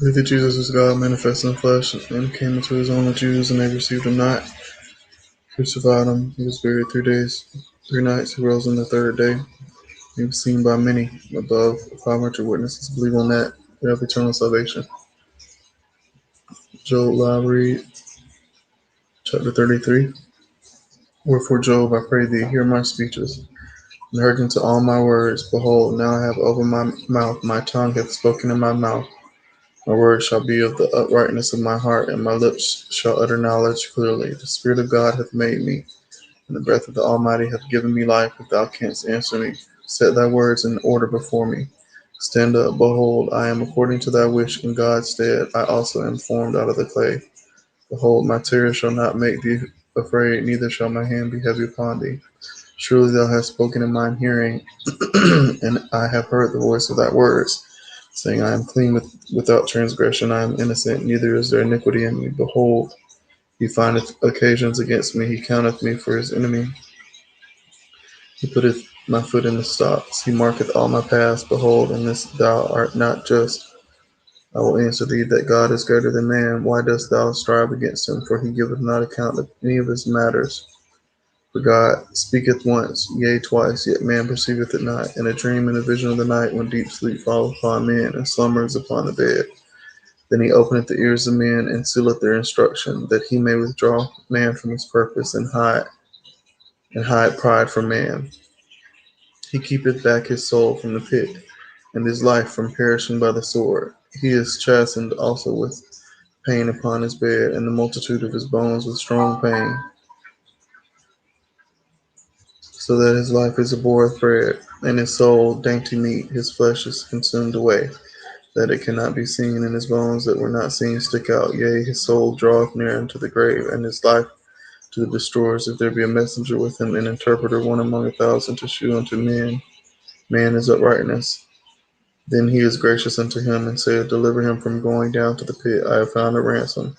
Believe that Jesus is God manifest in the flesh and came into his own, the Jews, and they received him not. Crucified him. He was buried 3 days, 3 nights. He rose on the third day. He was seen by many, above 500 witnesses. Believe on that. You have eternal salvation. Job, read chapter 33. Wherefore, Job, I pray thee, hear my speeches, and hearken to all my words. Behold, now I have opened my mouth, my tongue hath spoken in my mouth. My words shall be of the uprightness of my heart, and my lips shall utter knowledge clearly. The Spirit of God hath made me, and the breath of the Almighty hath given me life. If thou canst answer me, set thy words in order before me. Stand up, behold, I am according to thy wish in God's stead. I also am formed out of the clay. Behold, my terror shall not make thee afraid, neither shall my hand be heavy upon thee. Surely thou hast spoken in mine hearing, and I have heard the voice of thy words, saying, I am clean without transgression, I am innocent, neither is there iniquity in me. Behold, he findeth occasions against me, he counteth me for his enemy. He putteth my foot in the stocks, he marketh all my paths. Behold, in this thou art not just. I will answer thee that God is greater than man. Why dost thou strive against him? For he giveth not account of any of his matters. For God speaketh once, yea, twice, yet man perceiveth it not. In a dream, in a vision of the night, when deep sleep falleth upon men, and slumber is upon the bed. Then he openeth the ears of men, and sealeth their instruction, that he may withdraw man from his purpose, and hide pride from man. He keepeth back his soul from the pit, and his life from perishing by the sword. He is chastened also with pain upon his bed, and the multitude of his bones with strong pain, so that his life is abhorreth bread, and his soul dainty meat. His flesh is consumed away, that it cannot be seen, and his bones that were not seen stick out. Yea, his soul draweth near unto the grave, and his life to the destroyers. If there be a messenger with him, an interpreter, one among 1,000, to shew unto men, man is uprightness. Then he is gracious unto him, and saith, Deliver him from going down to the pit. I have found a ransom.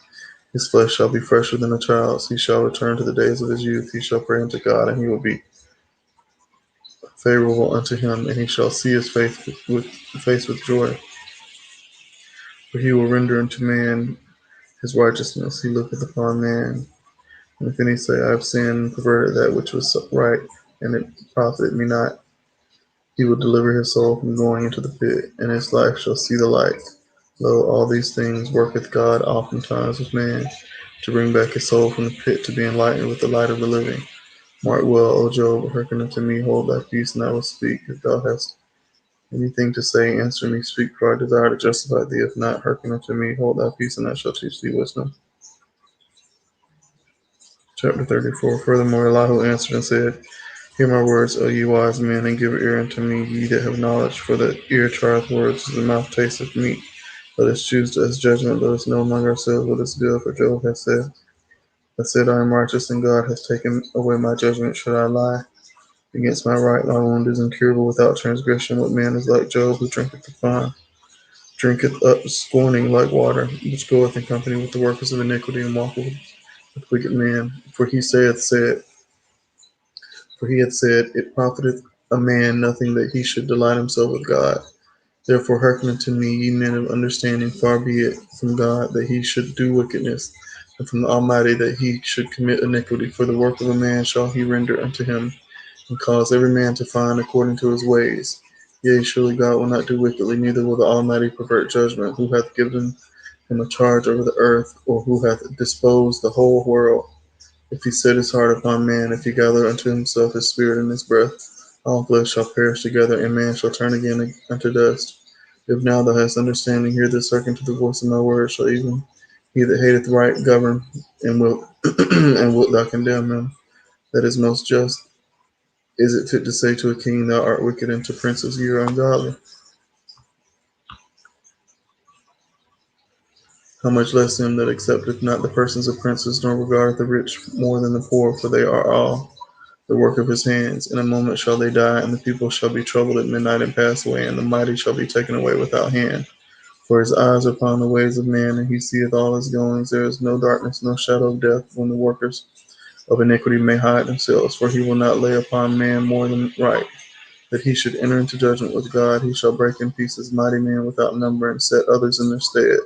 His flesh shall be fresher than a child's. He shall return to the days of his youth. He shall pray unto God, and he will be favorable unto him, and he shall see his face with joy. For he will render unto man his righteousness. He looketh upon man. And if any say, I have sinned and perverted that which was right, and it profited me not, he will deliver his soul from going into the pit, and his life shall see the light. Lo, all these things worketh God oftentimes with man, to bring back his soul from the pit, to be enlightened with the light of the living. Mark well, O Job, hearken unto me, hold thy peace, and I will speak. If thou hast anything to say, answer me, speak, for I desire to justify thee. If not, hearken unto me, hold thy peace, and I shall teach thee wisdom. Chapter 34. Furthermore, Elihu answered and said, Hear my words, O ye wise men, and give ear unto me, ye that have knowledge, for the ear trieth words, as the mouth tasteth meat. Let us choose as judgment, let us know among ourselves what is good, for Job hath said, I am righteous, and God hath taken away my judgment. Should I lie against my right? My wound is incurable without transgression. What man is like Job, who drinketh up scorning like water, which goeth in company with the workers of iniquity, and walketh with wicked men? For he hath said, It profiteth a man nothing that he should delight himself with God. Therefore hearken unto me, ye men of understanding. Far be it from God that he should do wickedness, and from the Almighty that he should commit iniquity. For the work of a man shall he render unto him, and cause every man to find according to his ways. Yea, surely God will not do wickedly, neither will the Almighty pervert judgment. Who hath given him a charge over the earth, or who hath disposed the whole world? If he set his heart upon man, if he gather unto himself his spirit and his breath, all flesh shall perish together, and man shall turn again unto dust. If now thou hast understanding, hear this, hearken to the voice of my words. Shall even he that hateth right govern, and wilt and wilt thou condemn him that is most just? Is it fit to say to a king, Thou art wicked, and to princes, Ye are ungodly? How much less him that accepteth not the persons of princes, nor regardeth the rich more than the poor, for they are all the work of his hands. In a moment shall they die, and the people shall be troubled at midnight and pass away, and the mighty shall be taken away without hand. For his eyes are upon the ways of man, and he seeth all his goings. There is no darkness, no shadow of death, when the workers of iniquity may hide themselves. For he will not lay upon man more than right, that he should enter into judgment with God. He shall break in pieces mighty men without number, and set others in their stead.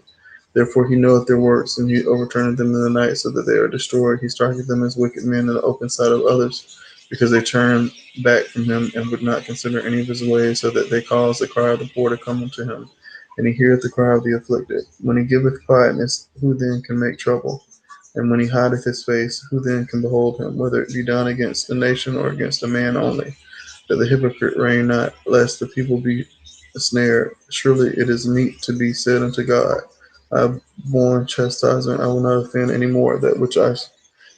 Therefore he knoweth their works, and he overturneth them in the night, so that they are destroyed. He striketh them as wicked men in the open sight of others, because they turned back from him, and would not consider any of his ways, so that they cause the cry of the poor to come unto him. And he heareth the cry of the afflicted. When he giveth quietness, who then can make trouble? And when he hideth his face, who then can behold him? Whether it be done against a nation or against a man only, that the hypocrite reign not, lest the people be snared. Surely it is meet to be said unto God, I have borne chastisement, I will not offend any more. That which I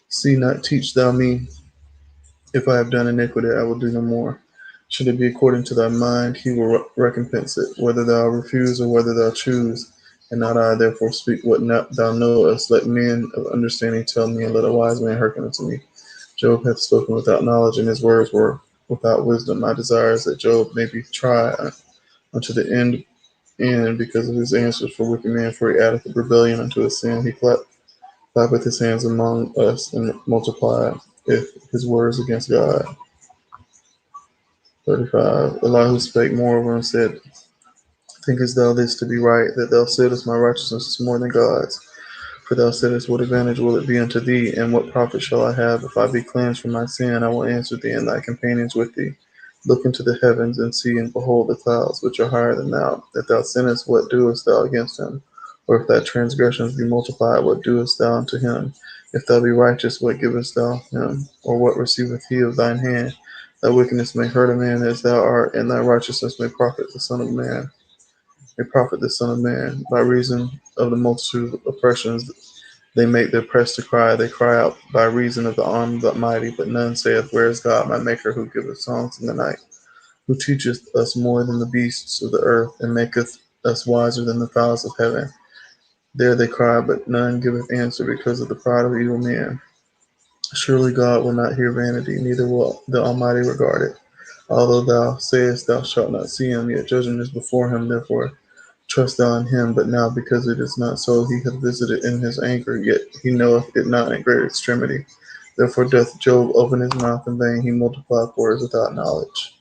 see not teach thou me. If I have done iniquity, I will do no more. Should it be according to thy mind, he will recompense it, whether thou refuse or whether thou choose, and not I. Therefore speak what not thou knowest. Let men of understanding tell me, and let a wise man hearken unto me. Job hath spoken without knowledge, and his words were without wisdom. My desire is that Job may be tried unto the end because of his answers for wicked men, for he addeth rebellion unto his sin. He clappeth his hands among us, and multiplieth his words against God. 35. Elihu spake moreover and said, thinkest thou this to be right, that thou saidest, my righteousness is more than God's? For thou saidest, what advantage will it be unto thee, and what profit shall I have? If I be cleansed from my sin, I will answer thee and thy companions with thee. Look into the heavens, and see, and behold the clouds, which are higher than thou. That thou sinnest, what doest thou against him? Or if thy transgressions be multiplied, what doest thou unto him? If thou be righteous, what givest thou him? Or what receiveth he of thine hand? Thy wickedness may hurt a man as thou art, and thy righteousness may profit the Son of Man. May profit the Son of Man. By reason of the multitude of oppressions, they make their press to cry. They cry out by reason of the arm of the mighty, but none saith, where is God, my Maker, who giveth songs in the night, who teacheth us more than the beasts of the earth, and maketh us wiser than the fowls of heaven. There they cry, but none giveth answer, because of the pride of evil men. Surely God will not hear vanity, neither will the Almighty regard it. Although thou sayest thou shalt not see him, yet judgment is before him. Therefore trust thou in him. But now, because it is not so, he hath visited in his anger, yet he knoweth it not in great extremity. Therefore doth Job open his mouth in vain, he multiplieth words without knowledge.